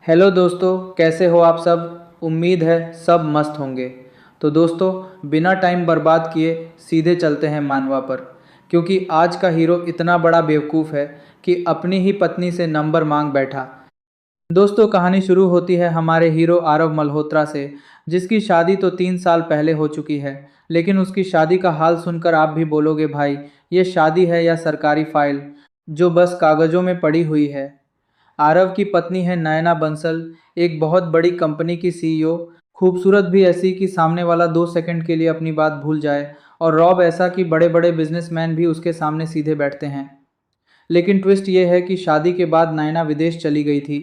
Hello दोस्तों, कैसे हो आप सब। उम्मीद है सब मस्त होंगे। तो दोस्तों, बिना टाइम बर्बाद किए सीधे चलते हैं मानवा पर, क्योंकि आज का हीरो इतना बड़ा बेवकूफ़ है कि अपनी ही पत्नी से नंबर मांग बैठा। दोस्तों, कहानी शुरू होती है हमारे हीरो आरव मल्होत्रा से, जिसकी शादी तो 3 साल पहले हो चुकी है। लेकिन उसकी शादी का हाल सुनकर आप भी बोलोगे, भाई ये शादी है या सरकारी फाइल जो बस कागज़ों में पड़ी हुई है। आरव की पत्नी है नयना बंसल, एक बहुत बड़ी कंपनी की सीईओ। खूबसूरत भी ऐसी कि सामने वाला 2 सेकंड के लिए अपनी बात भूल जाए, और रॉब ऐसा कि बड़े बड़े बिजनेसमैन भी उसके सामने सीधे बैठते हैं। लेकिन ट्विस्ट ये है कि शादी के बाद नयना विदेश चली गई थी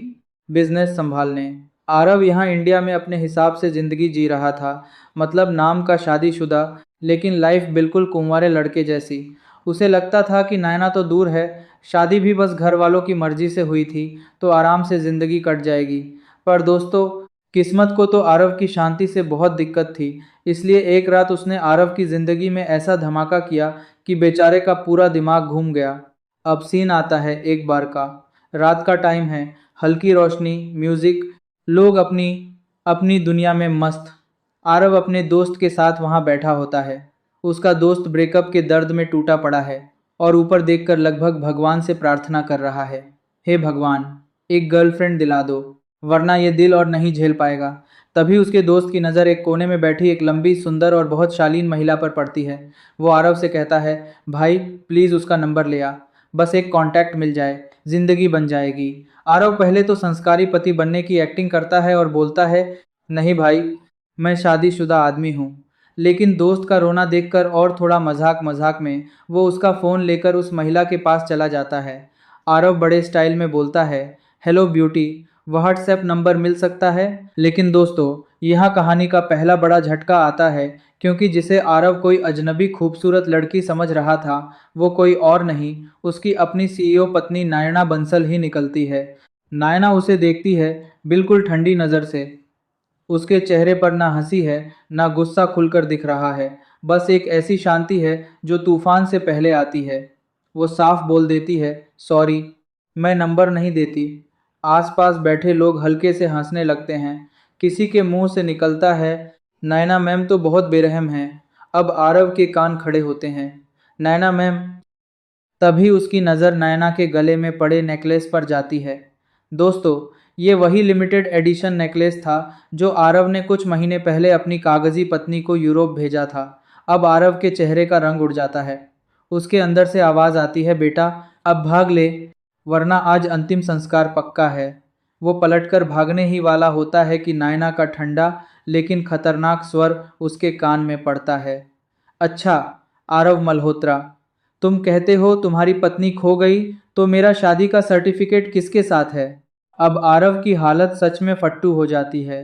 बिजनेस संभालने। आरव यहाँ इंडिया में अपने हिसाब से ज़िंदगी जी रहा था, मतलब नाम का शादीशुदा, लेकिन लाइफ बिल्कुल कुंवारे लड़के जैसी। उसे लगता था कि नैना तो दूर है, शादी भी बस घर वालों की मर्जी से हुई थी तो आराम से ज़िंदगी कट जाएगी। पर दोस्तों, किस्मत को तो आरव की शांति से बहुत दिक्कत थी। इसलिए एक रात उसने आरव की ज़िंदगी में ऐसा धमाका किया कि बेचारे का पूरा दिमाग घूम गया। अब सीन आता है एक बार का। रात का टाइम है, हल्की रोशनी, म्यूजिक, लोग अपनी अपनी दुनिया में मस्त। आरव अपने दोस्त के साथ वहां बैठा होता है। उसका दोस्त ब्रेकअप के दर्द में टूटा पड़ा है और ऊपर देखकर लगभग भगवान से प्रार्थना कर रहा है, हे भगवान, एक गर्लफ्रेंड दिला दो, वरना ये दिल और नहीं झेल पाएगा। तभी उसके दोस्त की नज़र एक कोने में बैठी एक लंबी, सुंदर और बहुत शालीन महिला पर पड़ती है। वो आरव से कहता है, भाई प्लीज़ उसका नंबर ले आ, बस एक कांटेक्ट मिल जाए, जिंदगी बन जाएगी। आरव पहले तो संस्कारी पति बनने की एक्टिंग करता है और बोलता है, नहीं भाई, मैं शादीशुदा आदमी हूँ। लेकिन दोस्त का रोना देखकर और थोड़ा मजाक मजाक में वो उसका फ़ोन लेकर उस महिला के पास चला जाता है। आरव बड़े स्टाइल में बोलता है, हेलो ब्यूटी, व्हाट्सएप नंबर मिल सकता है। लेकिन दोस्तों, यहाँ कहानी का पहला बड़ा झटका आता है, क्योंकि जिसे आरव कोई अजनबी खूबसूरत लड़की समझ रहा था, वो कोई और नहीं, उसकी अपनी सीईओ पत्नी नायना बंसल ही निकलती है। नायना उसे देखती है, बिल्कुल ठंडी नज़र से। उसके चेहरे पर ना हंसी है, ना गुस्सा खुलकर दिख रहा है। बस एक ऐसी शांति है जो तूफान से पहले आती है। वो साफ बोल देती है, सॉरी, मैं नंबर नहीं देती। आसपास बैठे लोग हल्के से हंसने लगते हैं। किसी के मुंह से निकलता है, नैना मैम तो बहुत बेरहम हैं। अब आरव के कान खड़े होते हैं। नैना मैम। तभी उसकी नज़र नैना के गले में पड़े नेकलेस पर जाती है। दोस्तों, ये वही लिमिटेड एडिशन नेकलेस था जो आरव ने कुछ महीने पहले अपनी कागजी पत्नी को यूरोप भेजा था। अब आरव के चेहरे का रंग उड़ जाता है। उसके अंदर से आवाज़ आती है, बेटा अब भाग ले, वरना आज अंतिम संस्कार पक्का है। वो पलटकर भागने ही वाला होता है कि नायना का ठंडा लेकिन खतरनाक स्वर उसके कान में पड़ता है, अच्छा आरव मल्होत्रा, तुम कहते हो तुम्हारी पत्नी खो गई, तो मेरा शादी का सर्टिफिकेट किसके साथ है। अब आरव की हालत सच में फट्टू हो जाती है।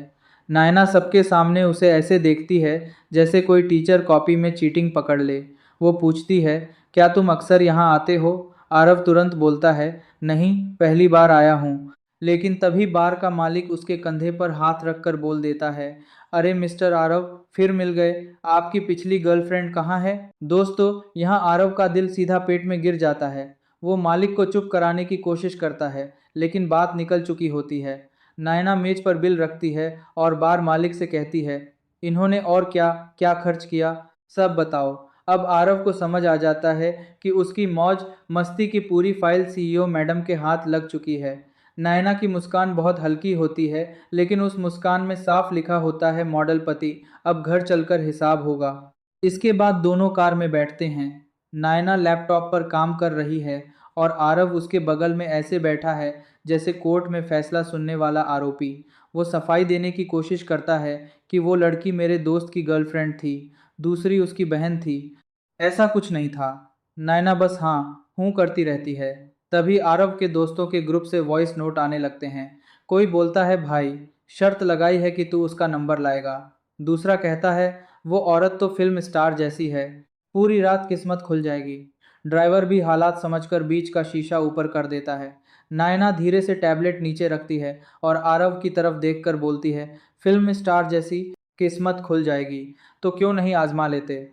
नायना सबके सामने उसे ऐसे देखती है जैसे कोई टीचर कॉपी में चीटिंग पकड़ ले। वो पूछती है, क्या तुम अक्सर यहाँ आते हो। आरव तुरंत बोलता है, नहीं, पहली बार आया हूँ। लेकिन तभी बार का मालिक उसके कंधे पर हाथ रखकर बोल देता है, अरे मिस्टर आरव, फिर मिल गए। आपकी पिछली गर्लफ्रेंड कहाँ है। दोस्तों, यहाँ आरव का दिल सीधा पेट में गिर जाता है। वो मालिक को चुप कराने की कोशिश करता है, लेकिन बात निकल चुकी होती है। नायना मेज पर बिल रखती है और बार मालिक से कहती है, इन्होंने और क्या क्या खर्च किया, सब बताओ। अब आरव को समझ आ जाता है कि उसकी मौज मस्ती की पूरी फाइल सीईओ मैडम के हाथ लग चुकी है। नायना की मुस्कान बहुत हल्की होती है, लेकिन उस मुस्कान में साफ लिखा होता है, मॉडल पति, अब घर चलकर हिसाब होगा। इसके बाद दोनों कार में बैठते हैं। नायना लैपटॉप पर काम कर रही है और आरव उसके बगल में ऐसे बैठा है जैसे कोर्ट में फैसला सुनने वाला आरोपी। वो सफाई देने की कोशिश करता है कि वो लड़की मेरे दोस्त की गर्लफ्रेंड थी, दूसरी उसकी बहन थी, ऐसा कुछ नहीं था। नायना बस हाँ हूँ करती रहती है। तभी आरव के दोस्तों के ग्रुप से वॉइस नोट आने लगते हैं। कोई बोलता है, भाई शर्त लगाई है कि तू उसका नंबर लाएगा। दूसरा कहता है, वो औरत तो फिल्म स्टार जैसी है, पूरी रात किस्मत खुल जाएगी। ड्राइवर भी हालात समझकर बीच का शीशा ऊपर कर देता है। नायना धीरे से टैबलेट नीचे रखती है और आरव की तरफ देखकर बोलती है, फिल्म स्टार जैसी किस्मत खुल जाएगी तो क्यों नहीं आजमा लेते।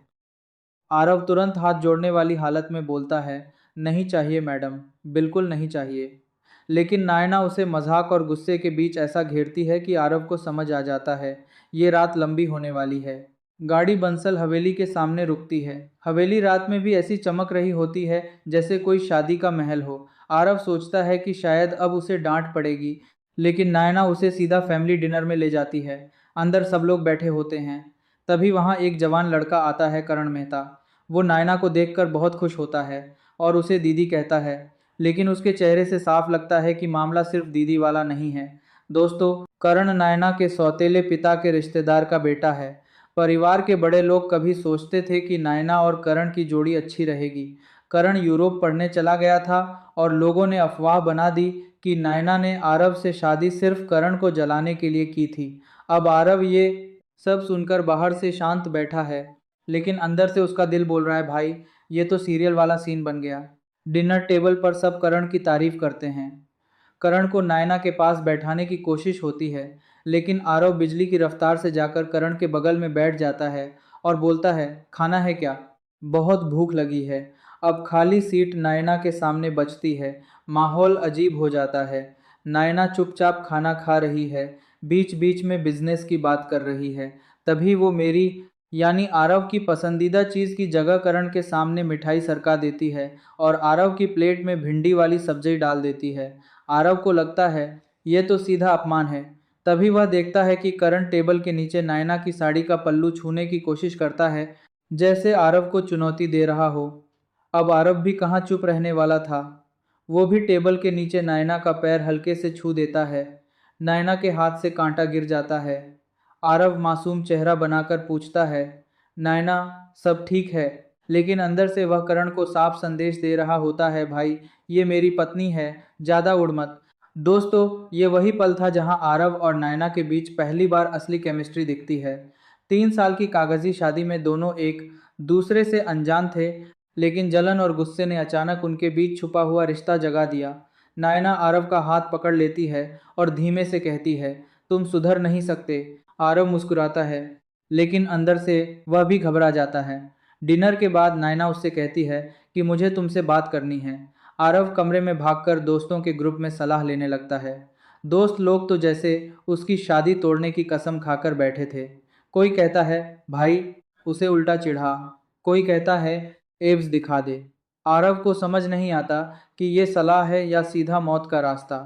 आरव तुरंत हाथ जोड़ने वाली हालत में बोलता है, नहीं चाहिए मैडम, बिल्कुल नहीं चाहिए। लेकिन नायना उसे मजाक और गुस्से के बीच ऐसा घेरती है कि आरव को समझ आ जाता है ये रात लंबी होने वाली है। गाड़ी बंसल हवेली के सामने रुकती है। हवेली रात में भी ऐसी चमक रही होती है जैसे कोई शादी का महल हो। आरव सोचता है कि शायद अब उसे डांट पड़ेगी, लेकिन नायना उसे सीधा फैमिली डिनर में ले जाती है। अंदर सब लोग बैठे होते हैं। तभी वहाँ एक जवान लड़का आता है, करण मेहता। वो नायना को देखकर बहुत खुश होता है और उसे दीदी कहता है, लेकिन उसके चेहरे से साफ लगता है कि मामला सिर्फ दीदी वाला नहीं है। दोस्तों, करण नायना के सौतेले पिता के रिश्तेदार का बेटा है। परिवार के बड़े लोग कभी सोचते थे कि नायना और करण की जोड़ी अच्छी रहेगी। करण यूरोप पढ़ने चला गया था और लोगों ने अफवाह बना दी कि नायना ने आरव से शादी सिर्फ करण को जलाने के लिए की थी। अब आरव ये सब सुनकर बाहर से शांत बैठा है, लेकिन अंदर से उसका दिल बोल रहा है, भाई ये तो सीरियल वाला सीन बन गया। डिनर टेबल पर सब करण की तारीफ करते हैं। करण को नायना के पास बैठाने की कोशिश होती है, लेकिन आरव बिजली की रफ्तार से जाकर करण के बगल में बैठ जाता है और बोलता है, खाना है क्या? बहुत भूख लगी है। अब खाली सीट नायना के सामने बचती है। माहौल अजीब हो जाता है। नायना चुपचाप खाना खा रही है, बीच बीच में बिजनेस की बात कर रही है। तभी वो मेरी यानी आरव की पसंदीदा चीज़ की जगह करण के सामने मिठाई सरका देती है और आरव की प्लेट में भिंडी वाली सब्जी डाल देती है। आरव को लगता है ये तो सीधा अपमान है। तभी वह देखता है कि करण टेबल के नीचे नायना की साड़ी का पल्लू छूने की कोशिश करता है, जैसे आरव को चुनौती दे रहा हो। अब आरव भी कहाँ चुप रहने वाला था। वो भी टेबल के नीचे नायना का पैर हल्के से छू देता है। नायना के हाथ से कांटा गिर जाता है। आरव मासूम चेहरा बनाकर पूछता है, नायना सब ठीक है? लेकिन अंदर से वह करण को साफ संदेश दे रहा होता है, भाई ये मेरी पत्नी है, ज़्यादा उड़ मत। दोस्तों, ये वही पल था जहां आरव और नायना के बीच पहली बार असली केमिस्ट्री दिखती है। 3 साल की कागजी शादी में दोनों एक दूसरे से अनजान थे, लेकिन जलन और गुस्से ने अचानक उनके बीच छुपा हुआ रिश्ता जगा दिया। नायना आरव का हाथ पकड़ लेती है और धीमे से कहती है, तुम सुधर नहीं सकते। आरव मुस्कुराता है, लेकिन अंदर से वह भी घबरा जाता है। डिनर के बाद नायना उससे कहती है कि मुझे तुमसे बात करनी है। आरव कमरे में भागकर दोस्तों के ग्रुप में सलाह लेने लगता है। दोस्त लोग तो जैसे उसकी शादी तोड़ने की कसम खाकर बैठे थे। कोई कहता है, भाई उसे उल्टा चिढ़ा। कोई कहता है, एब्स दिखा दे। आरव को समझ नहीं आता कि ये सलाह है या सीधा मौत का रास्ता।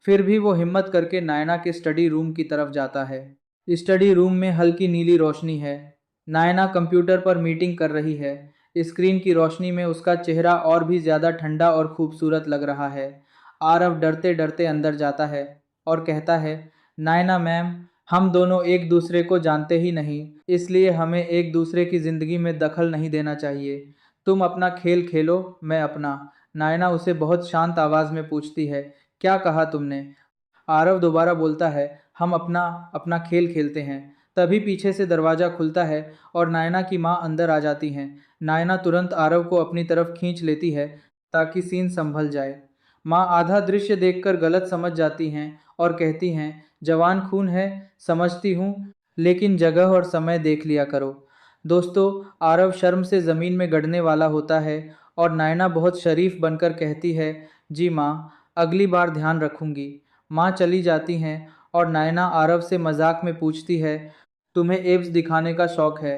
फिर भी वो हिम्मत करके नायना के स्टडी रूम की तरफ जाता है। स्टडी रूम में हल्की नीली रोशनी है। नायना कंप्यूटर पर मीटिंग कर रही है। स्क्रीन की रोशनी में उसका चेहरा और भी ज्यादा ठंडा और खूबसूरत लग रहा है। आरव डरते डरते अंदर जाता है और कहता है, नायना मैम, हम दोनों एक दूसरे को जानते ही नहीं, इसलिए हमें एक दूसरे की जिंदगी में दखल नहीं देना चाहिए। तुम अपना खेल खेलो, मैं अपना। नायना उसे बहुत शांत आवाज में पूछती है, क्या कहा तुमने? आरव दोबारा बोलता है, हम अपना अपना खेल खेलते हैं। तभी पीछे से दरवाजा खुलता है और नायना की माँ अंदर आ जाती हैं। नायना तुरंत आरव को अपनी तरफ खींच लेती है ताकि सीन संभल जाए। माँ आधा दृश्य देखकर गलत समझ जाती हैं और कहती हैं, जवान खून है, समझती हूँ, लेकिन जगह और समय देख लिया करो। दोस्तों, आरव शर्म से ज़मीन में गड़ने वाला होता है और नायना बहुत शरीफ बनकर कहती है, जी माँ, अगली बार ध्यान रखूंगी। माँ चली जाती हैं और नायना आरव से मजाक में पूछती है, तुम्हें एब्स दिखाने का शौक है?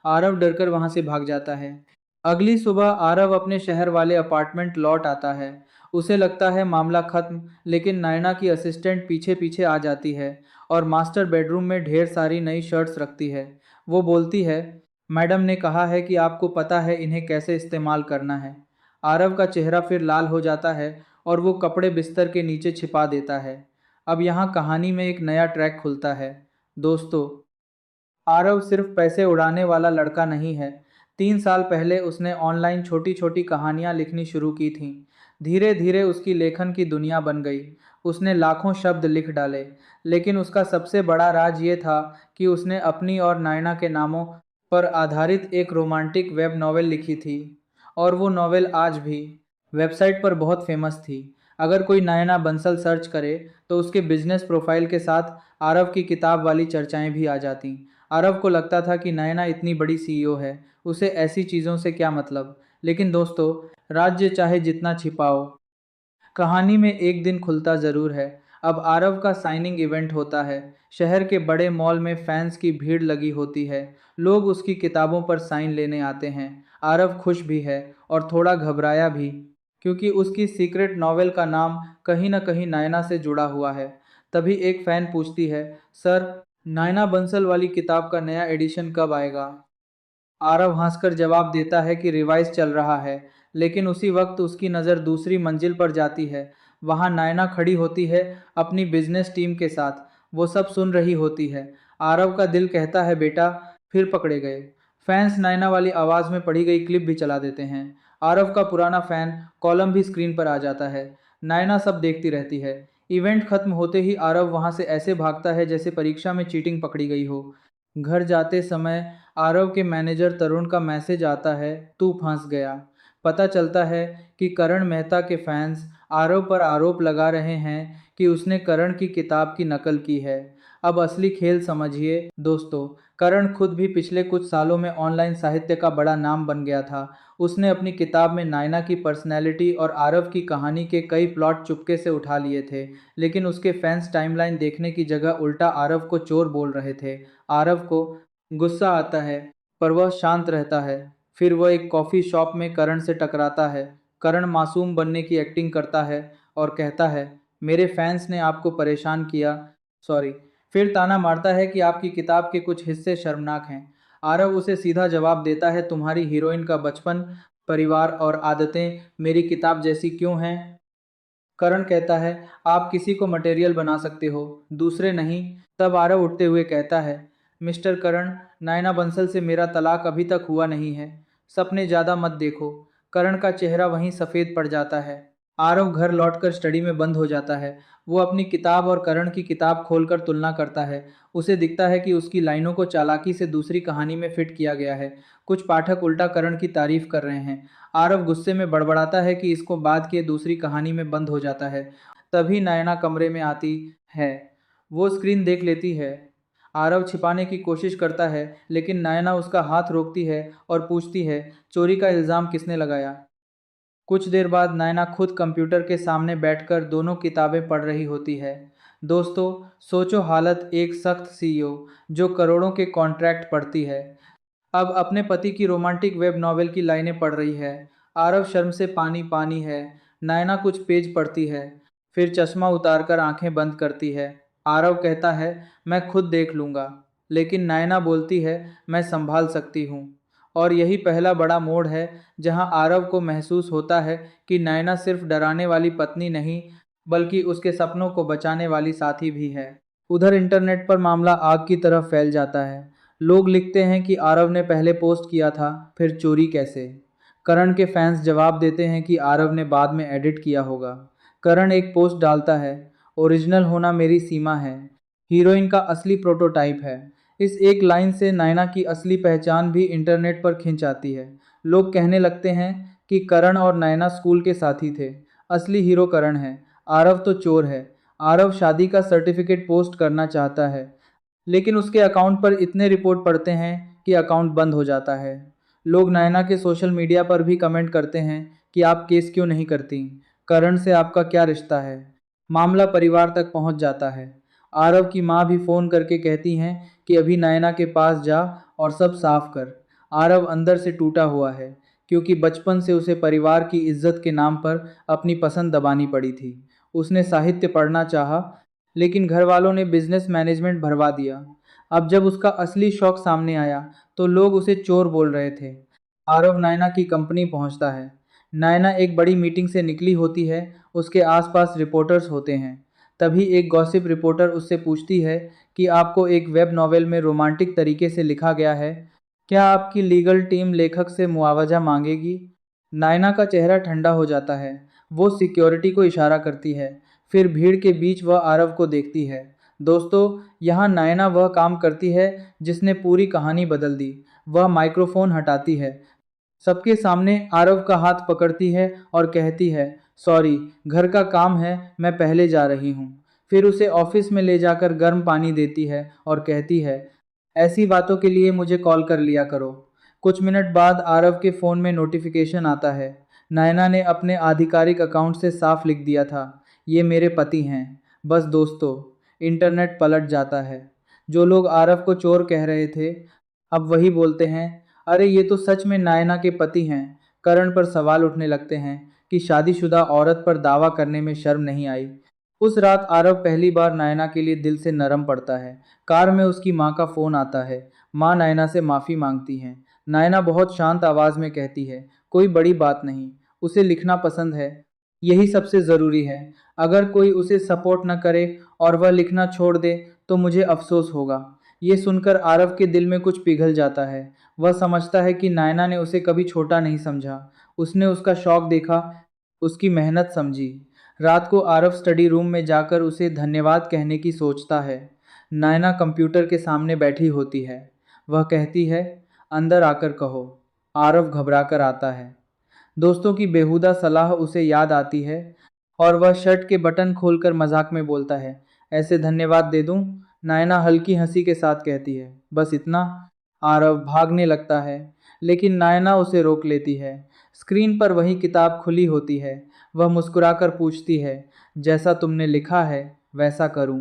आरव डरकर वहां से भाग जाता है। अगली सुबह आरव अपने शहर वाले अपार्टमेंट लौट आता है। उसे लगता है मामला खत्म, लेकिन नायना की असिस्टेंट पीछे पीछे आ जाती है और मास्टर बेडरूम में ढेर सारी नई शर्ट्स रखती है। वो बोलती है, मैडम ने कहा है कि आपको पता है इन्हें कैसे इस्तेमाल करना है। आरव का चेहरा फिर लाल हो जाता है और वो कपड़े बिस्तर के नीचे छिपा देता है। अब यहाँ कहानी में एक नया ट्रैक खुलता है। दोस्तों, आरव सिर्फ पैसे उड़ाने वाला लड़का नहीं है। 3 साल पहले उसने ऑनलाइन छोटी छोटी कहानियां लिखनी शुरू की थीं। धीरे धीरे उसकी लेखन की दुनिया बन गई। उसने लाखों शब्द लिख डाले, लेकिन उसका सबसे बड़ा राज ये था कि उसने अपनी और नायना के नामों पर आधारित एक रोमांटिक वेब नॉवेल लिखी थी। और वो नॉवेल आज भी वेबसाइट पर बहुत फेमस थी। अगर कोई नायना बंसल सर्च करे तो उसके बिजनेस प्रोफाइल के साथ आरव की किताब वाली चर्चाएं भी आ जाती। आरव को लगता था कि नयना इतनी बड़ी सीईओ है, उसे ऐसी चीज़ों से क्या मतलब। लेकिन दोस्तों, राज्य चाहे जितना छिपाओ, कहानी में एक दिन खुलता ज़रूर है। अब आरव का साइनिंग इवेंट होता है। शहर के बड़े मॉल में फैंस की भीड़ लगी होती है। लोग उसकी किताबों पर साइन लेने आते हैं। आरव खुश भी है और थोड़ा घबराया भी, क्योंकि उसकी सीक्रेट नॉवेल का नाम कहीं न कहीं नायना से जुड़ा हुआ है। तभी एक फ़ैन पूछती है, सर, नायना बंसल वाली किताब का नया एडिशन कब आएगा? आरव हंसकर जवाब देता है कि रिवाइज चल रहा है। लेकिन उसी वक्त उसकी नज़र दूसरी मंजिल पर जाती है। वहां नायना खड़ी होती है अपनी बिजनेस टीम के साथ। वो सब सुन रही होती है। आरव का दिल कहता है, बेटा फिर पकड़े गए। फैंस नायना वाली आवाज़ में पढ़ी गई क्लिप भी चला देते हैं। आरव का पुराना फैन कॉलम भी स्क्रीन पर आ जाता है। नायना सब देखती रहती है। इवेंट खत्म होते ही आरव वहां से ऐसे भागता है जैसे परीक्षा में चीटिंग पकड़ी गई हो। घर जाते समय आरव के मैनेजर तरुण का मैसेज आता है, तू फंस गया। पता चलता है कि करण मेहता के फैंस आरव पर आरोप लगा रहे हैं कि उसने करण की किताब की नकल की है। अब असली खेल समझिए दोस्तों। करण खुद भी पिछले कुछ सालों में ऑनलाइन साहित्य का बड़ा नाम बन गया था। उसने अपनी किताब में नायना की पर्सनैलिटी और आरव की कहानी के कई प्लॉट चुपके से उठा लिए थे। लेकिन उसके फैंस टाइमलाइन देखने की जगह उल्टा आरव को चोर बोल रहे थे। आरव को गुस्सा आता है, पर वह शांत रहता है। फिर वह एक कॉफ़ी शॉप में करण से टकराता है। करण मासूम बनने की एक्टिंग करता है और कहता है, मेरे फैंस ने आपको परेशान किया, सॉरी। फिर ताना मारता है कि आपकी किताब के कुछ हिस्से शर्मनाक हैं। आरव उसे सीधा जवाब देता है, तुम्हारी हीरोइन का बचपन, परिवार और आदतें मेरी किताब जैसी क्यों हैं? करण कहता है, आप किसी को मटेरियल बना सकते हो, दूसरे नहीं। तब आरव उठते हुए कहता है, मिस्टर करण, नायना बंसल से मेरा तलाक अभी तक हुआ नहीं है। सपने ज़्यादा मत देखो। करण का चेहरा वहीं सफ़ेद पड़ जाता है। आरव घर लौटकर स्टडी में बंद हो जाता है। वो अपनी किताब और करण की किताब खोलकर तुलना करता है। उसे दिखता है कि उसकी लाइनों को चालाकी से दूसरी कहानी में फिट किया गया है। कुछ पाठक उल्टा करण की तारीफ कर रहे हैं। आरव गुस्से में बड़बड़ाता है कि इसको बाद की दूसरी कहानी में बंद हो जाता है। तभी नयना कमरे में आती है। वो स्क्रीन देख लेती है। आरव छिपाने की कोशिश करता है, लेकिन नयना उसका हाथ रोकती है और पूछती है, चोरी का इल्ज़ाम किसने लगाया? कुछ देर बाद नयना खुद कंप्यूटर के सामने बैठकर दोनों किताबें पढ़ रही होती है। दोस्तों, सोचो हालत एक सख्त सीईओ जो करोड़ों के कॉन्ट्रैक्ट पढ़ती है, अब अपने पति की रोमांटिक वेब नॉवेल की लाइनें पढ़ रही है। आरव शर्म से पानी पानी है। नयना कुछ पेज पढ़ती है, फिर चश्मा उतारकर आंखें बंद करती है। आरव कहता है, मैं खुद देख लूँगा। लेकिन नयना बोलती है, मैं संभाल सकती हूँ। और यही पहला बड़ा मोड़ है जहां आरव को महसूस होता है कि नयना सिर्फ डराने वाली पत्नी नहीं, बल्कि उसके सपनों को बचाने वाली साथी भी है। उधर इंटरनेट पर मामला आग की तरह फैल जाता है। लोग लिखते हैं कि आरव ने पहले पोस्ट किया था, फिर चोरी कैसे? करण के फैंस जवाब देते हैं कि आरव ने बाद में एडिट किया होगा। करण एक पोस्ट डालता है, ओरिजिनल होना मेरी सीमा है, हीरोइन का असली प्रोटोटाइप है। इस एक लाइन से नयना की असली पहचान भी इंटरनेट पर खिंच आती है। लोग कहने लगते हैं कि करण और नयना स्कूल के साथी थे, असली हीरो करण है, आरव तो चोर है। आरव शादी का सर्टिफिकेट पोस्ट करना चाहता है, लेकिन उसके अकाउंट पर इतने रिपोर्ट पड़ते हैं कि अकाउंट बंद हो जाता है। लोग नयना के सोशल मीडिया पर भी कमेंट करते हैं कि आप केस क्यों नहीं करती, करण से आपका क्या रिश्ता है? मामला परिवार तक पहुंच जाता है। आरव की माँ भी फ़ोन करके कहती हैं कि अभी नयना के पास जा और सब साफ कर। आरव अंदर से टूटा हुआ है, क्योंकि बचपन से उसे परिवार की इज्जत के नाम पर अपनी पसंद दबानी पड़ी थी। उसने साहित्य पढ़ना चाहा, लेकिन घर वालों ने बिजनेस मैनेजमेंट भरवा दिया। अब जब उसका असली शौक सामने आया, तो लोग उसे चोर बोल रहे थे। आरव नायना की कंपनी पहुंचता है। नायना एक बड़ी मीटिंग से निकली होती है। उसके आसपास रिपोर्टर्स होते हैं। तभी एक गॉसिप रिपोर्टर उससे पूछती है कि आपको एक वेब नॉवेल में रोमांटिक तरीके से लिखा गया है, क्या आपकी लीगल टीम लेखक से मुआवजा मांगेगी? नायना का चेहरा ठंडा हो जाता है। वो सिक्योरिटी को इशारा करती है। फिर भीड़ के बीच वह आरव को देखती है। दोस्तों, यहाँ नायना वह काम करती है जिसने पूरी कहानी बदल दी। वह माइक्रोफोन हटाती है, सबके सामने आरव का हाथ पकड़ती है और कहती है, सॉरी, घर का काम है, मैं पहले जा रही हूँ। फिर उसे ऑफिस में ले जाकर गर्म पानी देती है और कहती है, ऐसी बातों के लिए मुझे कॉल कर लिया करो। कुछ मिनट बाद आरव के फ़ोन में नोटिफिकेशन आता है। नयना ने अपने आधिकारिक अकाउंट से साफ लिख दिया था, ये मेरे पति हैं। बस दोस्तों, इंटरनेट पलट जाता है। जो लोग आरव को चोर कह रहे थे, अब वही बोलते हैं, अरे ये तो सच में नायना के पति हैं। करण पर सवाल उठने लगते हैं कि शादीशुदा औरत पर दावा करने में शर्म नहीं आई। उस रात आरव पहली बार नायना के लिए दिल से नरम पड़ता है। कार में उसकी माँ का फोन आता है। माँ नायना से माफ़ी मांगती हैं। नायना बहुत शांत आवाज़ में कहती है, कोई बड़ी बात नहीं, उसे लिखना पसंद है, यही सबसे ज़रूरी है। अगर कोई उसे सपोर्ट न करे और वह लिखना छोड़ दे तो मुझे अफसोस होगा। ये सुनकर आरव के दिल में कुछ पिघल जाता है। वह समझता है कि नायना ने उसे कभी छोटा नहीं समझा। उसने उसका शौक देखा, उसकी मेहनत समझी। रात को आरव स्टडी रूम में जाकर उसे धन्यवाद कहने की सोचता है। नायना कंप्यूटर के सामने बैठी होती है। वह कहती है, अंदर आकर कहो। आरव घबराकर आता है। दोस्तों की बेहुदा सलाह उसे याद आती है और वह शर्ट के बटन खोलकर मजाक में बोलता है, ऐसे धन्यवाद दे दूं? नायना हल्की हंसी के साथ कहती है, बस इतना? आरव भागने लगता है, लेकिन नायना उसे रोक लेती है। स्क्रीन पर वही किताब खुली होती है। वह मुस्कुराकर पूछती है, जैसा तुमने लिखा है वैसा करूं?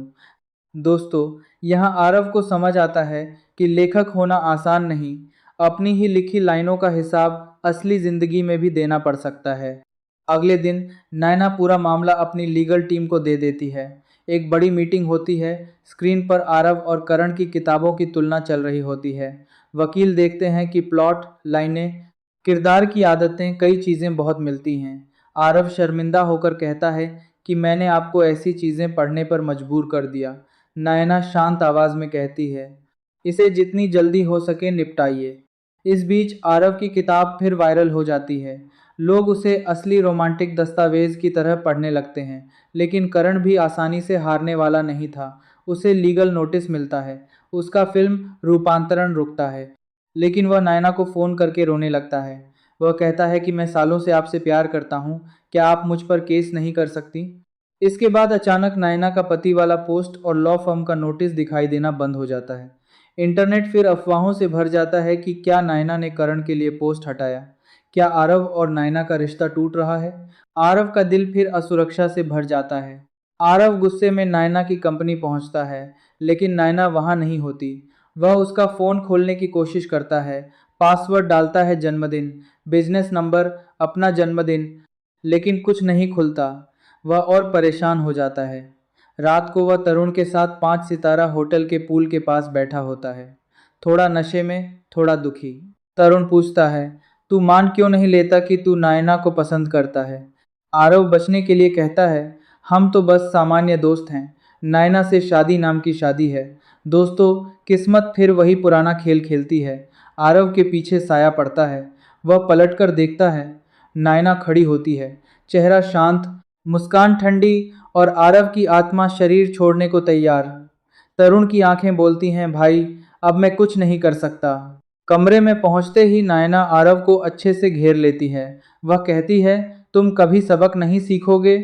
दोस्तों, यहाँ आरव को समझ आता है कि लेखक होना आसान नहीं। अपनी ही लिखी लाइनों का हिसाब असली जिंदगी में भी देना पड़ सकता है। अगले दिन नैना पूरा मामला अपनी लीगल टीम को दे देती है। एक बड़ी मीटिंग होती है। स्क्रीन पर आरव और करण की किताबों की तुलना चल रही होती है। वकील देखते हैं कि प्लॉट, लाइनें, किरदार की आदतें, कई चीज़ें बहुत मिलती हैं। आरव शर्मिंदा होकर कहता है कि मैंने आपको ऐसी चीज़ें पढ़ने पर मजबूर कर दिया। नयना शांत आवाज़ में कहती है, इसे जितनी जल्दी हो सके निपटाइए। इस बीच आरव की किताब फिर वायरल हो जाती है। लोग उसे असली रोमांटिक दस्तावेज की तरह पढ़ने लगते हैं। लेकिन करण भी आसानी से हारने वाला नहीं था। उसे लीगल नोटिस मिलता है। उसका फिल्म रूपांतरण रुकता है। लेकिन वह नायना को फ़ोन करके रोने लगता है। वह कहता है कि मैं सालों से आपसे प्यार करता हूँ, क्या आप मुझ पर केस नहीं कर सकती? इसके बाद अचानक नायना का पति वाला पोस्ट और लॉ फर्म का नोटिस दिखाई देना बंद हो जाता है। इंटरनेट फिर अफवाहों से भर जाता है कि क्या नायना ने करण के लिए पोस्ट हटाया? क्या आरव और नायना का रिश्ता टूट रहा है? आरव का दिल फिर असुरक्षा से भर जाता है। आरव गुस्से में नायना की कंपनी पहुंचता है, लेकिन नायना वहां नहीं होती। वह उसका फ़ोन खोलने की कोशिश करता है, पासवर्ड डालता है, जन्मदिन, बिजनेस नंबर, अपना जन्मदिन, लेकिन कुछ नहीं खुलता। वह और परेशान हो जाता है। रात को वह तरुण के साथ 5 सितारा होटल के पूल के पास बैठा होता है, थोड़ा नशे में, थोड़ा दुखी। तरुण पूछता है, तू मान क्यों नहीं लेता कि तू नायना को पसंद करता है? आरव बचने के लिए कहता है, हम तो बस सामान्य दोस्त हैं। नायना से शादी नाम की शादी है। दोस्तों, किस्मत फिर वही पुराना खेल खेलती है। आरव के पीछे साया पड़ता है। वह पलटकर देखता है। नायना खड़ी होती है, चेहरा शांत, मुस्कान ठंडी, और आरव की आत्मा शरीर छोड़ने को तैयार। तरुण की आंखें बोलती हैं, भाई अब मैं कुछ नहीं कर सकता। कमरे में पहुंचते ही नायना आरव को अच्छे से घेर लेती है। वह कहती है, तुम कभी सबक नहीं सीखोगे?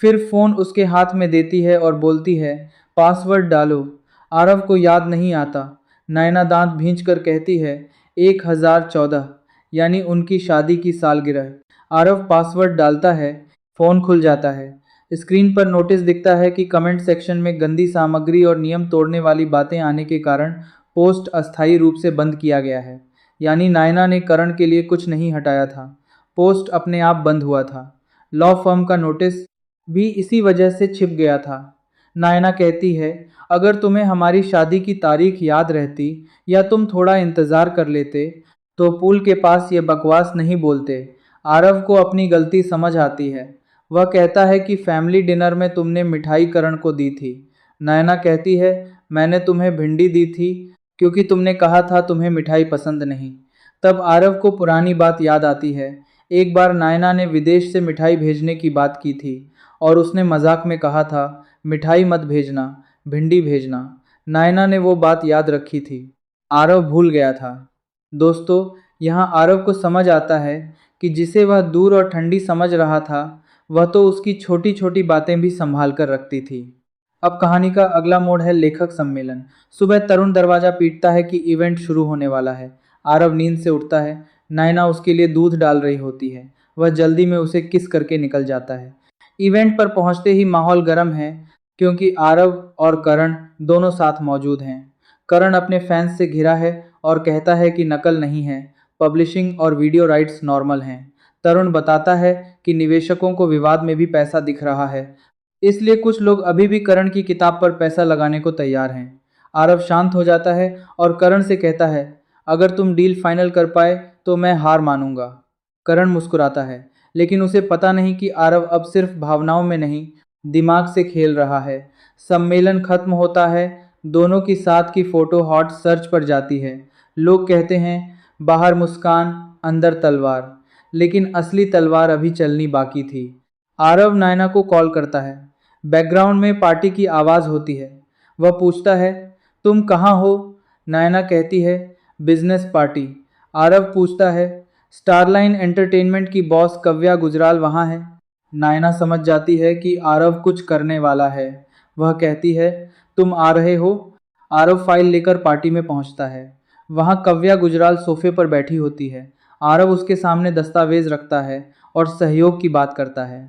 फिर फोन उसके हाथ में देती है और बोलती है, पासवर्ड डालो। आरव को याद नहीं आता। नायना दांत भींच कर कहती है, 1014, यानी उनकी शादी की सालगिरह। आरव पासवर्ड डालता है। फ़ोन खुल जाता है। स्क्रीन पर नोटिस दिखता है कि कमेंट सेक्शन में गंदी सामग्री और नियम तोड़ने वाली बातें आने के कारण पोस्ट अस्थायी रूप से बंद किया गया है। यानी नायना ने करण के लिए कुछ नहीं हटाया था, पोस्ट अपने आप बंद हुआ था। लॉ फर्म का नोटिस भी इसी वजह से छिप गया था। नायना कहती है, अगर तुम्हें हमारी शादी की तारीख याद रहती या तुम थोड़ा इंतज़ार कर लेते तो पूल के पास ये बकवास नहीं बोलते। आरव को अपनी गलती समझ आती है। वह कहता है कि फैमिली डिनर में तुमने मिठाई करण को दी थी। नयना कहती है, मैंने तुम्हें भिंडी दी थी क्योंकि तुमने कहा था तुम्हें मिठाई पसंद नहीं। तब आरव को पुरानी बात याद आती है। एक बार नायना ने विदेश से मिठाई भेजने की बात की थी और उसने मजाक में कहा था, मिठाई मत भेजना, भिंडी भेजना। नायना ने वो बात याद रखी थी। आरव भूल गया था। दोस्तों, यहाँ आरव को समझ आता है कि जिसे वह दूर और ठंडी समझ रहा था, वह तो उसकी छोटी छोटी बातें भी संभाल कर रखती थी। अब कहानी का अगला मोड़ है लेखक सम्मेलन। सुबह तरुण दरवाजा पीटता है कि इवेंट शुरू होने वाला है। आरव नींद से उठता है। नायना उसके लिए दूध डाल रही होती है। वह जल्दी में उसे किस करके निकल जाता है। इवेंट पर पहुंचते ही माहौल गर्म है क्योंकि आरव और करण दोनों साथ मौजूद हैं। करण अपने फैंस से घिरा है और कहता है कि नकल नहीं है, पब्लिशिंग और वीडियो राइट्स नॉर्मल हैं। तरुण बताता है कि निवेशकों को विवाद में भी पैसा दिख रहा है, इसलिए कुछ लोग अभी भी करण की किताब पर पैसा लगाने को तैयार हैं। आरव शांत हो जाता है और करण से कहता है, अगर तुम डील फाइनल कर पाए तो मैं हार मानूंगा। करण मुस्कुराता है, लेकिन उसे पता नहीं कि आरव अब सिर्फ भावनाओं में नहीं, दिमाग से खेल रहा है। सम्मेलन खत्म होता है, दोनों की साथ की फोटो हॉट सर्च पर जाती है। लोग कहते हैं बाहर मुस्कान अंदर तलवार, लेकिन असली तलवार अभी चलनी बाकी थी। आरव नायना को कॉल करता है। बैकग्राउंड में पार्टी की आवाज़ होती है। वह पूछता है, तुम कहाँ हो? नायना कहती है, बिजनेस पार्टी। आरव पूछता है, स्टारलाइन एंटरटेनमेंट की बॉस कव्या गुजराल वहाँ है? नायना समझ जाती है कि आरव कुछ करने वाला है। वह कहती है, तुम आ रहे हो? आरव फाइल लेकर पार्टी में पहुंचता है। वहाँ कव्या गुजराल सोफे पर बैठी होती है। आरव उसके सामने दस्तावेज रखता है और सहयोग की बात करता है।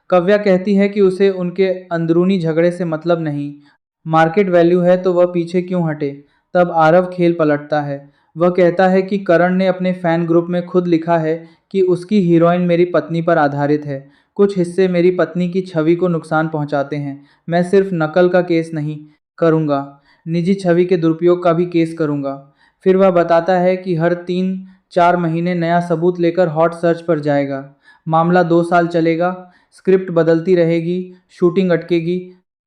कव्या कहती है कि उसे उनके अंदरूनी झगड़े से मतलब नहीं, मार्केट वैल्यू है तो वह पीछे क्यों हटे। तब आरव खेल पलटता है। वह कहता है कि करण ने अपने फैन ग्रुप में खुद लिखा है कि उसकी हीरोइन मेरी पत्नी पर आधारित है। कुछ हिस्से मेरी पत्नी की छवि को नुकसान पहुंचाते हैं। मैं सिर्फ नकल का केस नहीं करूंगा, निजी छवि के दुरुपयोग का भी केस करूंगा। फिर वह बताता है कि हर 3-4 महीने नया सबूत लेकर हॉट सर्च पर जाएगा। मामला 2 साल चलेगा, स्क्रिप्ट बदलती रहेगी, शूटिंग अटकेगी,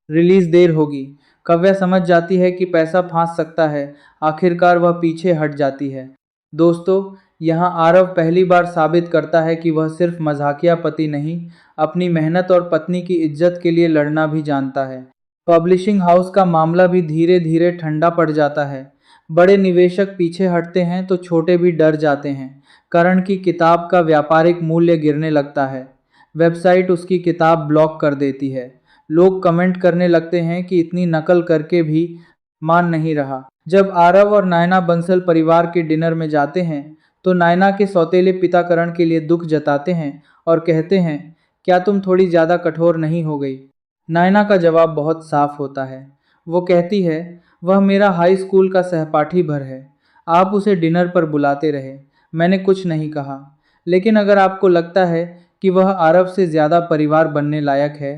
रिलीज देर होगी। कव्या समझ जाती है कि पैसा फांस सकता है। आखिरकार वह पीछे हट जाती है। दोस्तों, यहाँ आरव पहली बार साबित करता है कि वह सिर्फ मजाकिया पति नहीं, अपनी मेहनत और पत्नी की इज्जत के लिए लड़ना भी जानता है। पब्लिशिंग हाउस का मामला भी धीरे धीरे ठंडा पड़ जाता है। बड़े निवेशक पीछे हटते हैं तो छोटे भी डर जाते हैं। करण की किताब का व्यापारिक मूल्य गिरने लगता है। वेबसाइट उसकी किताब ब्लॉक कर देती है। लोग कमेंट करने लगते हैं कि इतनी नकल करके भी मान नहीं रहा। जब आरव और नायना बंसल परिवार के डिनर में जाते हैं तो नायना के सौतेले पिता करण के लिए दुख जताते हैं और कहते हैं, क्या तुम थोड़ी ज़्यादा कठोर नहीं हो गई? नायना का जवाब बहुत साफ होता है। वो कहती है, वह मेरा हाई स्कूल का सहपाठी भर है। आप उसे डिनर पर बुलाते रहे, मैंने कुछ नहीं कहा। लेकिन अगर आपको लगता है कि वह आरव से ज़्यादा परिवार बनने लायक है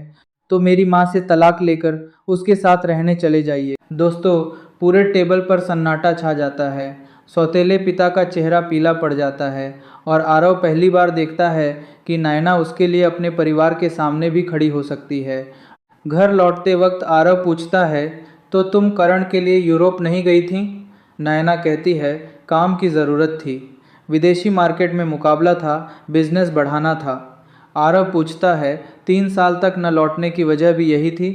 तो मेरी माँ से तलाक लेकर उसके साथ रहने चले जाइए। दोस्तों, पूरे टेबल पर सन्नाटा छा जाता है। सौतेले पिता का चेहरा पीला पड़ जाता है और आरव पहली बार देखता है कि नायना उसके लिए अपने परिवार के सामने भी खड़ी हो सकती है। घर लौटते वक्त आरव पूछता है, तो तुम करण के लिए यूरोप नहीं गई थी? नायना कहती है, काम की ज़रूरत थी, विदेशी मार्केट में मुकाबला था, बिजनेस बढ़ाना था। आरव पूछता है, 3 साल तक न लौटने की वजह भी यही थी?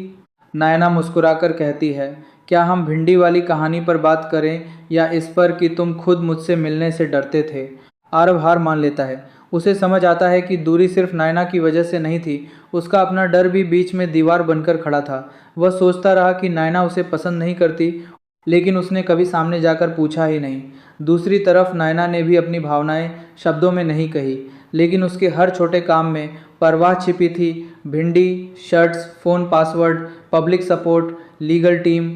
नायना मुस्कुराकर कहती है, क्या हम भिंडी वाली कहानी पर बात करें या इस पर कि तुम खुद मुझसे मिलने से डरते थे? आरव हार मान लेता है। उसे समझ आता है कि दूरी सिर्फ नायना की वजह से नहीं थी, उसका अपना डर भी बीच में दीवार बनकर खड़ा था। वह सोचता रहा कि नायना उसे पसंद नहीं करती, लेकिन उसने कभी सामने जाकर पूछा ही नहीं। दूसरी तरफ नायना ने भी अपनी भावनाएं शब्दों में नहीं कही, लेकिन उसके हर छोटे काम में परवाह छिपी थी। भिंडी, shirts, phone password, public support, legal team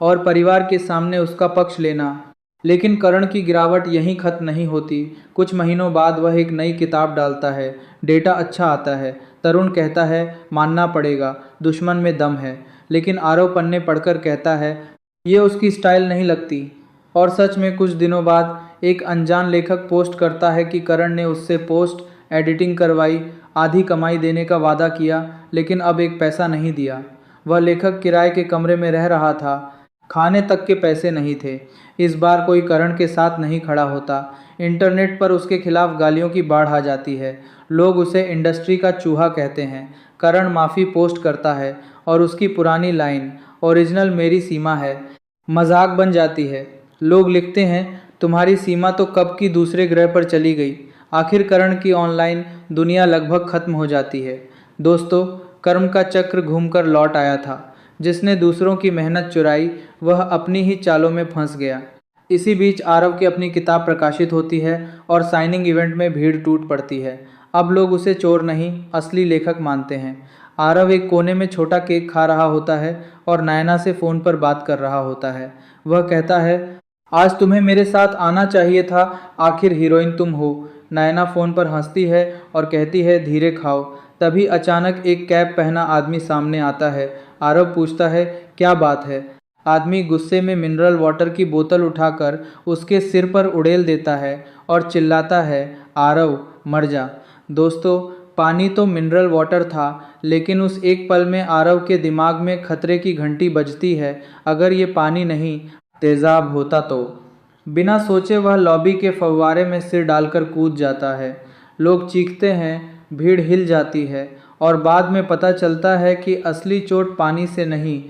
और परिवार के सामने उसका पक्ष लेना। लेकिन करण की गिरावट यहीं खत्म नहीं होती। कुछ महीनों बाद वह एक नई किताब डालता है। डेटा अच्छा आता है। तरुण कहता है, मानना पड़ेगा, दुश्मन में दम है। लेकिन आरव पन्ने पढ़कर कहता है, ये उसकी स्टाइल नहीं लगती। और सच में कुछ दिनों बाद एक अनजान लेखक पोस्ट करता है कि करण ने उससे पोस्ट एडिटिंग करवाई, आधी कमाई देने का वादा किया, लेकिन अब एक पैसा नहीं दिया। वह लेखक किराए के कमरे में रह रहा था, खाने तक के पैसे नहीं थे। इस बार कोई करण के साथ नहीं खड़ा होता। इंटरनेट पर उसके खिलाफ गालियों की बाढ़ आ जाती है। लोग उसे इंडस्ट्री का चूहा कहते हैं। करण माफ़ी पोस्ट करता है और उसकी पुरानी लाइन, ओरिजिनल मेरी सीमा है, मजाक बन जाती है। लोग लिखते हैं, तुम्हारी सीमा तो कब की दूसरे ग्रह पर चली गई। आखिर करण की ऑनलाइन दुनिया लगभग खत्म हो जाती है। दोस्तों, कर्म का चक्र घूमकर लौट आया था। जिसने दूसरों की मेहनत चुराई, वह अपनी ही चालों में फंस गया। इसी बीच आरव की अपनी किताब प्रकाशित होती है और साइनिंग इवेंट में भीड़ टूट पड़ती है। अब लोग उसे चोर नहीं, असली लेखक मानते हैं। आरव एक कोने में छोटा केक खा रहा होता है और नयना से फ़ोन पर बात कर रहा होता है। वह कहता है, आज तुम्हें मेरे साथ आना चाहिए था, आखिर हीरोइन तुम हो। नयना फ़ोन पर हंसती है और कहती है, धीरे खाओ। तभी अचानक एक कैप पहना आदमी सामने आता है। आरव पूछता है, क्या बात है? आदमी गुस्से में मिनरल वाटर की बोतल उठाकर उसके सिर पर उड़ेल देता है और चिल्लाता है, आरव मर जा। दोस्तों, पानी तो मिनरल वाटर था, लेकिन उस एक पल में आरव के दिमाग में खतरे की घंटी बजती है। अगर ये पानी नहीं, तेजाब होता तो। बिना सोचे वह लॉबी के फव्वारे में सिर डालकर कूद जाता है। लोग चीखते हैं, भीड़ हिल जाती है और बाद में पता चलता है कि असली चोट पानी से नहीं,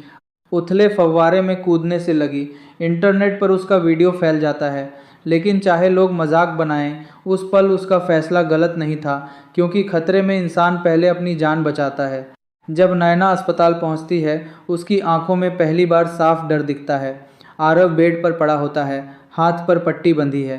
उथले फव्वारे में कूदने से लगी। इंटरनेट पर उसका वीडियो फैल जाता है, लेकिन चाहे लोग मजाक बनाएं, उस पल उसका फैसला गलत नहीं था, क्योंकि खतरे में इंसान पहले अपनी जान बचाता है। जब नयना अस्पताल पहुंचती है, उसकी आंखों में पहली बार साफ डर दिखता है। आरव बेड पर पड़ा होता है, हाथ पर पट्टी बंधी है।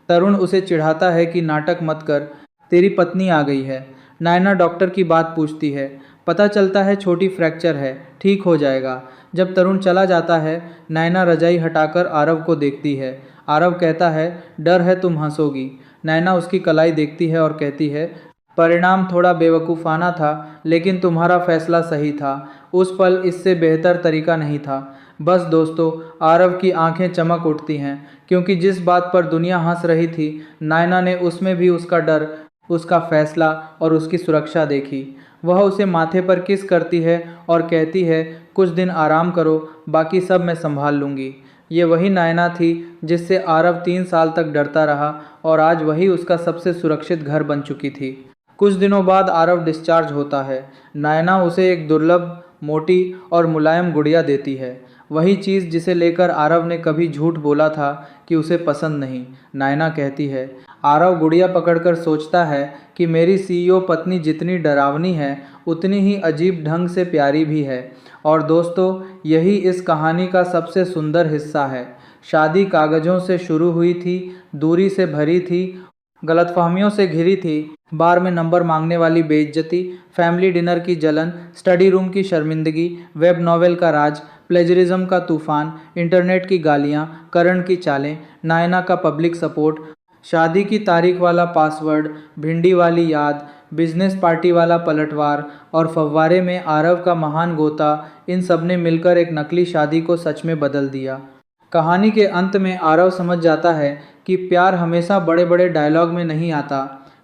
तरुण उसे चिढ़ाता है कि नाटक मत कर, तेरी पत्नी आ गई है। नयना डॉक्टर की बात पूछती है। पता चलता है छोटी फ्रैक्चर है, ठीक हो जाएगा। जब तरुण चला जाता है, नयना रजाई हटाकर आरव को देखती है। आरव कहता है, डर है तुम हंसोगी। नैना उसकी कलाई देखती है और कहती है, परिणाम थोड़ा बेवकूफ़ाना था, लेकिन तुम्हारा फैसला सही था। उस पल इससे बेहतर तरीका नहीं था। बस दोस्तों, आरव की आंखें चमक उठती हैं, क्योंकि जिस बात पर दुनिया हंस रही थी, नैना ने उसमें भी उसका डर, उसका फैसला और उसकी सुरक्षा देखी। वह उसे माथे पर किस करती है और कहती है, कुछ दिन आराम करो, बाकी सब मैं संभाल लूँगी। ये वही नयना थी जिससे आरव 3 साल तक डरता रहा, और आज वही उसका सबसे सुरक्षित घर बन चुकी थी। कुछ दिनों बाद आरव डिस्चार्ज होता है। नयना उसे एक दुर्लभ, मोटी और मुलायम गुड़िया देती है। वही चीज़ जिसे लेकर आरव ने कभी झूठ बोला था कि उसे पसंद नहीं। नयना कहती है। आरव गुड़िया पकड़कर सोचता है कि मेरी सीईओ पत्नी जितनी डरावनी है, उतनी ही अजीब ढंग से प्यारी भी है। और दोस्तों, यही इस कहानी का सबसे सुंदर हिस्सा है। शादी कागजों से शुरू हुई थी, दूरी से भरी थी, गलतफहमियों से घिरी थी, बार में नंबर मांगने वाली बेइज्जती, फैमिली डिनर की जलन, स्टडी रूम की शर्मिंदगी, वेब नॉवेल का राज, प्लेजरिज्म का तूफान, इंटरनेट की गालियाँ, करण की चालें, नायना का पब्लिक सपोर्ट, शादी की तारीख वाला पासवर्ड, भिंडी वाली याद, बिजनेस पार्टी वाला पलटवार और फव्वारे में आरव का महान गोता, इन सब ने मिलकर एक नकली शादी को सच में बदल दिया। कहानी के अंत में आरव समझ जाता है कि प्यार हमेशा बड़े बड़े डायलॉग में नहीं आता।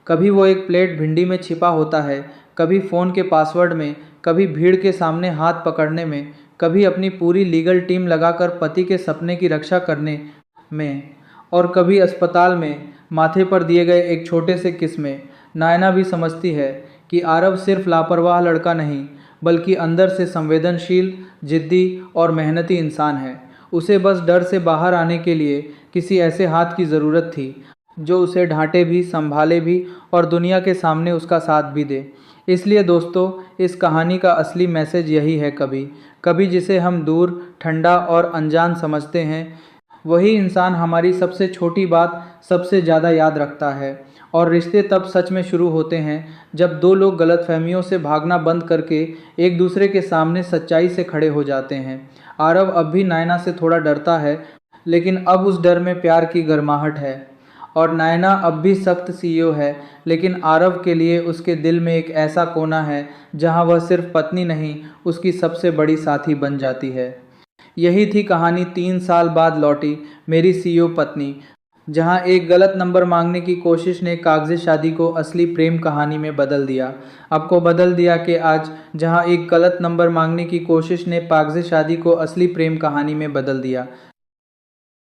कभी वो एक प्लेट भिंडी में छिपा होता है, कभी फ़ोन के पासवर्ड में, कभी भीड़ के सामने हाथ पकड़ने में, कभी अपनी पूरी लीगल टीम लगाकर पति के सपने की रक्षा करने में, और कभी अस्पताल में माथे पर दिए गए एक छोटे से किस में। नायना भी समझती है कि आरव सिर्फ लापरवाह लड़का नहीं, बल्कि अंदर से संवेदनशील, जिद्दी और मेहनती इंसान है। उसे बस डर से बाहर आने के लिए किसी ऐसे हाथ की ज़रूरत थी, जो उसे ढांटे भी, संभाले भी और दुनिया के सामने उसका साथ भी दे। इसलिए दोस्तों, इस कहानी का असली मैसेज यही है, कभी कभी जिसे हम दूर, ठंडा और अनजान समझते हैं, वही इंसान हमारी सबसे छोटी बात सबसे ज़्यादा याद रखता है। और रिश्ते तब सच में शुरू होते हैं जब दो लोग गलतफहमियों से भागना बंद करके एक दूसरे के सामने सच्चाई से खड़े हो जाते हैं। आरव अब भी नायना से थोड़ा डरता है, लेकिन अब उस डर में प्यार की गर्माहट है। और नायना अब भी सख्त सीईओ है, लेकिन आरव के लिए उसके दिल में एक ऐसा कोना है जहां वह सिर्फ पत्नी नहीं, उसकी सबसे बड़ी साथी बन जाती है। यही थी कहानी 3 साल बाद लौटी मेरी सीईओ पत्नी, जहां एक गलत नंबर मांगने की कोशिश ने कागजी शादी को असली प्रेम कहानी में बदल दिया। आपको बदल दिया कि आज जहां एक गलत नंबर मांगने की कोशिश ने कागजी शादी को असली प्रेम कहानी में बदल दिया।